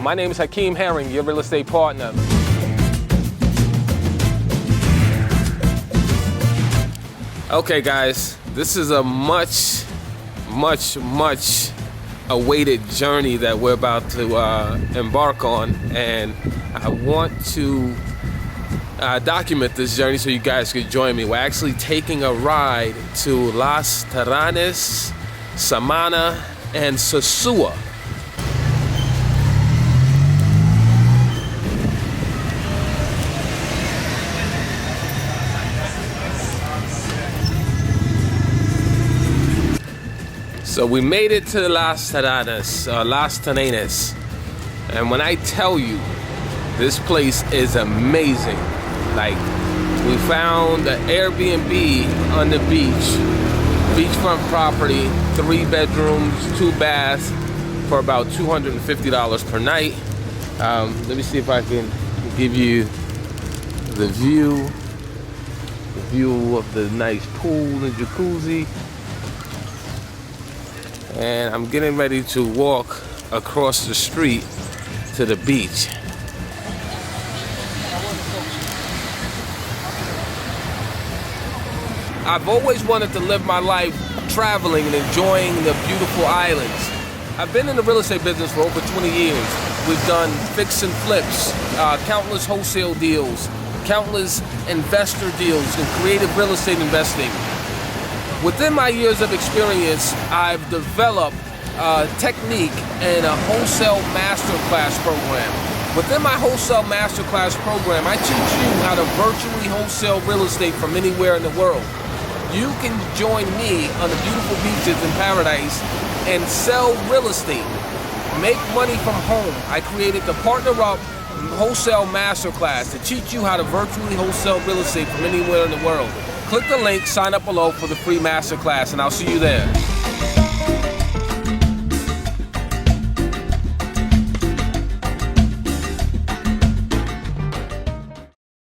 My name is Hakiim Herring, your real estate partner. Okay guys, this is a much awaited journey that we're about to embark on, and I want to document this journey so you guys could join me. We're actually taking a ride to Las Terranes, Samana, and Sosua. So we made it to Las Terranes, and when I tell you, this place is amazing. Like, we found an Airbnb on the beach, beachfront property, 3 bedrooms, 2 baths, for about $250 per night. Let me see if I can give you the view of the nice pool and jacuzzi. And I'm getting ready to walk across the street to the beach. I've always wanted to live my life traveling and enjoying the beautiful islands. I've been in the real estate business for over 20 years. We've done fix and flips, countless wholesale deals, countless investor deals, and creative real estate investing. Within my years of experience, I've developed a technique and a wholesale masterclass program. Within my wholesale masterclass program, I teach you how to virtually wholesale real estate from anywhere in the world. You can join me on the beautiful beaches in paradise and sell real estate. Make money from home. I created the Partner Up Wholesale Masterclass to teach you how to virtually wholesale real estate from anywhere in the world. Click the link, sign up below for the free masterclass, and I'll see you there.